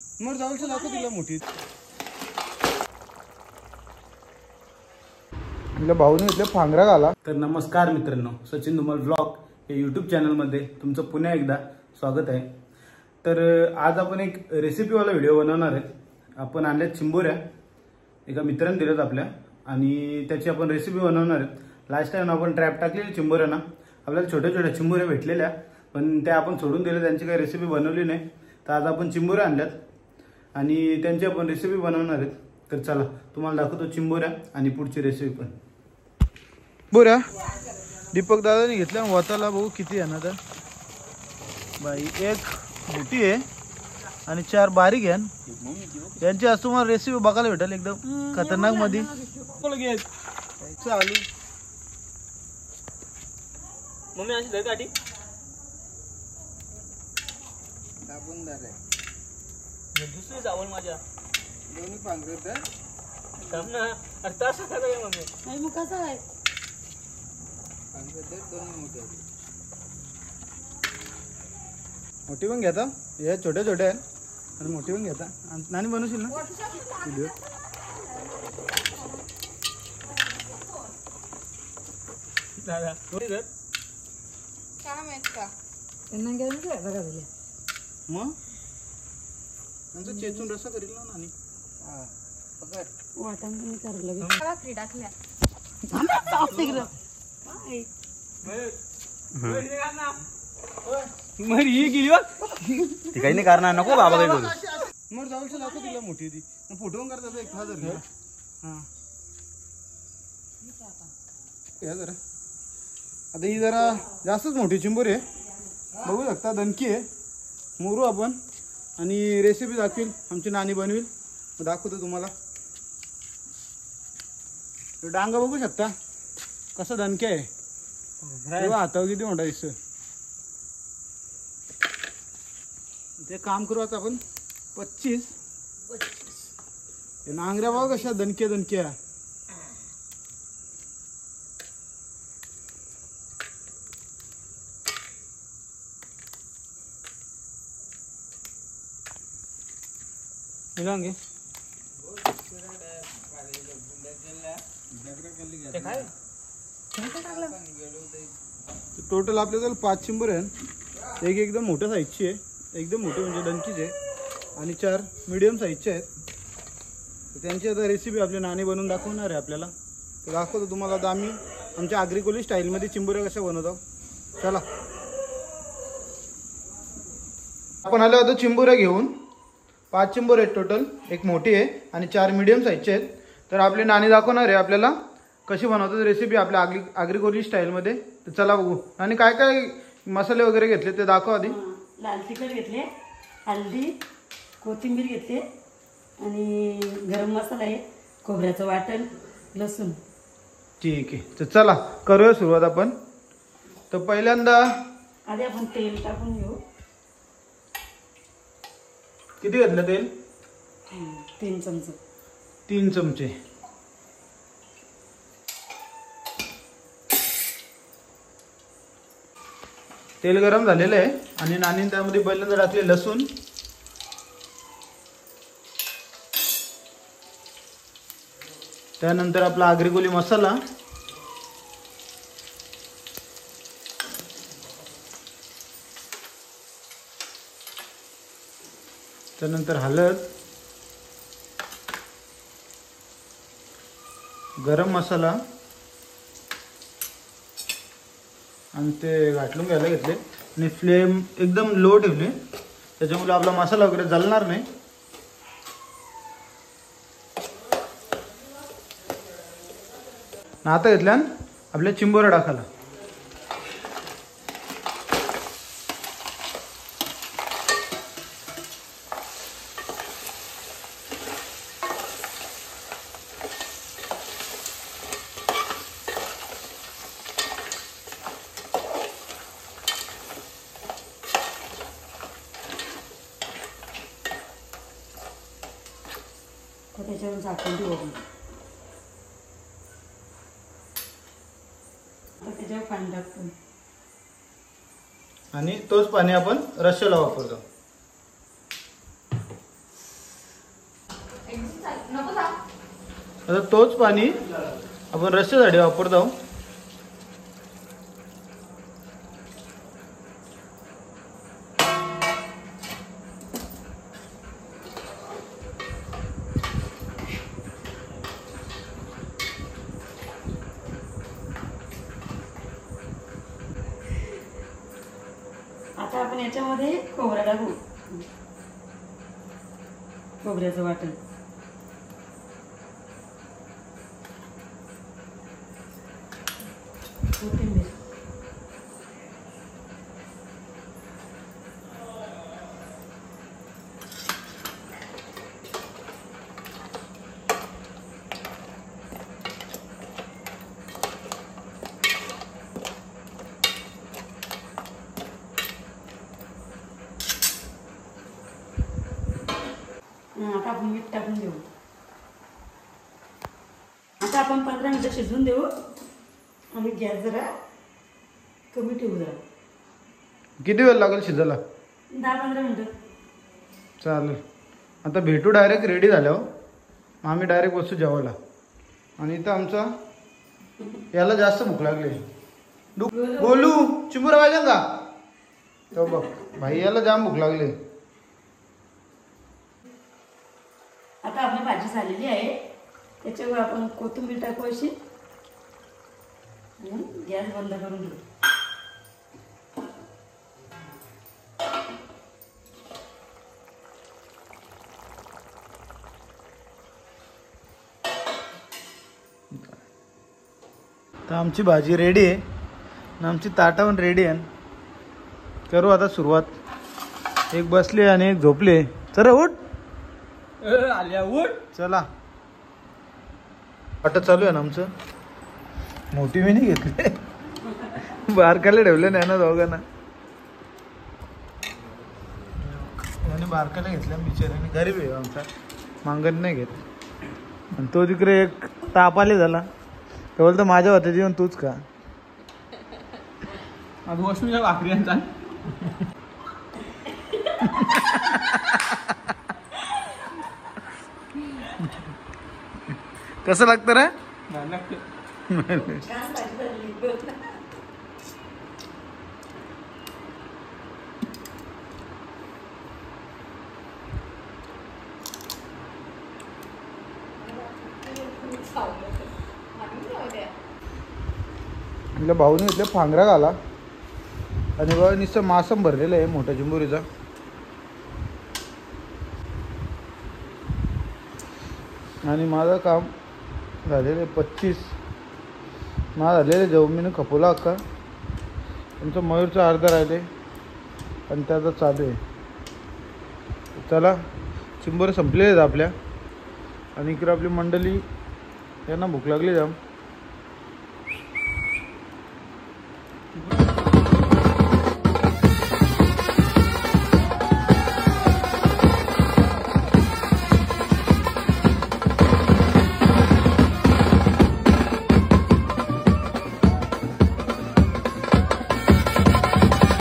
मग जाऊन दाखव तिला मोठी. आपल्या भाऊने इथले फांगरा घाला. तर नमस्कार मित्रांनो, सचिन धुमाल व्लॉग या यूट्यूब चॅनलमध्ये तुमचं पुन्हा एकदा स्वागत आहे. तर आज आपण एक रेसिपीवाला व्हिडिओ बनवणार आहे. आपण आणल्यात चिंबोऱ्या, एका मित्राने दिल्यात आपल्या, आणि त्याची आपण रेसिपी बनवणार आहे. लास्ट टाइम आपण ट्रॅप टाकलेली चिंबोऱ्यांना, आपल्याला छोट्या छोट्या चिंबोऱ्या भेटलेल्या, पण त्या आपण सोडून दिल्या, त्यांची काही रेसिपी बनवली नाही. तर आज आपण चिंबोऱ्या आणल्यात आणि त्यांची आपण रेसिपी बनवणार आहेत. तर चला तुम्हाला दाखवतो चिंबोऱ्या आणि पुढची रेसिपी पण. बोऱ्या दीपक दादाने घेतल्या वताला, बघू किती आहे ना. तर बाई एक मोठी आहे आणि 4 बारीक आहे. यांची आज तुम्हाला रेसिपी बघायला भेटेल एकदम खतरनाक मध्ये. चालू मम्मी अशी धर काठी दाबूनदार आहे. दुसरी चावल माझ्या दोन्ही पांघरत आहे. थांब ना, अरे तसं कसं आहे मम्मी? नाही मग कसं आहे पांघरत आहे, दोन्ही मोठे आहेत. मोठी पण घेता, हे छोटे छोटे आहेत आणि मोठी पण घेता. नानी बनवशील ना व्हिडिओ? दादा थोडी धर. काय माहित का त्यांना घेऊन काय बघा दिले. मग त्यांचं चेचून रस्सा करील ना नानी. हा पकड वाटण पण करलं भाकरी टाकल्या. मरी ही गेली बघ. ती काही नाही करणार, नको बाबा काही बोलू. मग जाऊन दाखव तिला मोठी ती फोटो करतात. एक हजार घ्या. हा या जरा. आता ही जरा जास्तच मोठी चिंबोरी आहे, बघू शकता. दणकी आहे. मोरू आपण आणि रेसिपी दाखवील, आमची नानी बनवील. दाखवतो तुम्हाला. डांगा बघू शकता कसं दणकी आहे. हातावर किती मोठा दिसतोय. ते काम करू आता आपण 25. नांगऱ्या बघा कशा दणक्या दणक्या. घे टोटल आपल्याला 5 चिंबर आहे. एक एकदम मोठ्या साईजची आहे, एकदम मोठी म्हणजे डंकीची आहे, आणि 4 मीडियम साईजचे आहेत. तर त्यांची आता रेसिपी आपली नानी बनवून दाखवणार आहे आपल्याला. तर दाखवतो तुम्हाला. आता आम्ही आमच्या आग्रिकोली स्टाईलमध्ये चिंबोऱ्या कशा बनवतो. चला आपण आलो आता चिंबोऱ्या घेऊन. 5 चिंबोऱ्या आहेत टोटल, एक मोठी आहे आणि 4 मीडियम साईजचे आहेत. तर आपली नानी दाखवणार आहे आपल्याला कशी बनवतात रेसिपी आपल्या आग्रिकोली स्टाईलमध्ये. तर चला बघू. आणि काय काय मसाले वगैरे घेतले ते दाखव आधी. लाल तिखट घेतले, हळदी, कोथिंबीर घेतले आणि गरम मसाला आहे, खोबऱ्याचं वाटण, लसूण. ठीक आहे. तर चला करूया सुरुवात आपण. तर पहिल्यांदा आधी आपण तेल टाकून घेऊ. किती घेतलं तेल? 3 चमचे. 3 चमचे. तेल गरम झालेलं आहे आणि नानीने त्यामध्ये पहिल्यांदा टाकले लसूण, त्यानंतर आपला आग्रिकोली मसाला, त्यानंतर हळद, गरम मसाला, आणि ते घाटलून घ्यायला घेतले. आणि फ्लेम एकदम लो ठेवले, त्याच्यामुळे आपला मसाला वगैरे जळणार नाही. आता घेतल्या आपल्या चिंबोऱ्या टाकायला. त्याच्यावरून झाकण ठेवू. त्याच्यावर पाणी टाकतो आणि तोच पाणी आपण रश्श्याला वापरतो. आता तोच पाणी आपण रस्त्यासाठी वापरत आहोत. आता आपण याच्यामध्ये खोबरा टाकू, खोबऱ्याचं वाटण. कोथिंबीर, आता आपण मीठ टाकून देऊ. आता आपण 15 मिनिटं शिजवून देऊ आणि गॅस जरा कमी ठेवू. जरा किती वेळ लागेल शिजायला? 10-15 मिनिटं. चालेल. आता भेटू डायरेक्ट रेडी झाल्यावर आम्ही डायरेक्ट बसू जेवायला. आणि इथं आमचा याला जास्त भूक लागली. गोलू चिंबुरा पाहिजे का? तो बघ भाई याला जाम भूक लागली. आता आपली भाजी झालेली आहे. त्याच्यावर आपण कोथिंबीर टाकू अशी. गॅस बंद करून घेऊ. तर आमची भाजी रेडी आहे आणि आमची ताटावून रेडी आहे. करू आता सुरुवात. एक बसले आणि एक झोपले. चला उठ. आल्या उठ. चला आता चालू आहे ना आमचं. मोठी मी नाही घेतली, बारकाला ठेवलं नाही ना दोघांना. याने बारकाला घेतल्या बिचाऱ्याने. गरीब आहे आमचा, मागण नाही घेत. आणि तो तिकडे एक तापाले झाला. ते बोलतो माझ्या होत्या जेवण तूच का. आज वॉशरूमच्या भाकऱ्यांचा कसं लागतं रे? छान भाजी झाली. आपल्या भाऊने घेतलं फांगरा घाला. आणि बघा नुसतं मासम भरलेलं आहे मोठ्या चिंबोरीचा. आणि माझं काम झालेलं आहे 25. माझं झालेलं आहे जवमीनं खपवला अक्का. तुमचं मयूरचं अर्धा राहिले आणि त्याचा चालू आहे. चला चिंबोरे संपलेले आहेत आपल्या. आणि इकडे आपली मंडळी यांना भूक लागली जाम.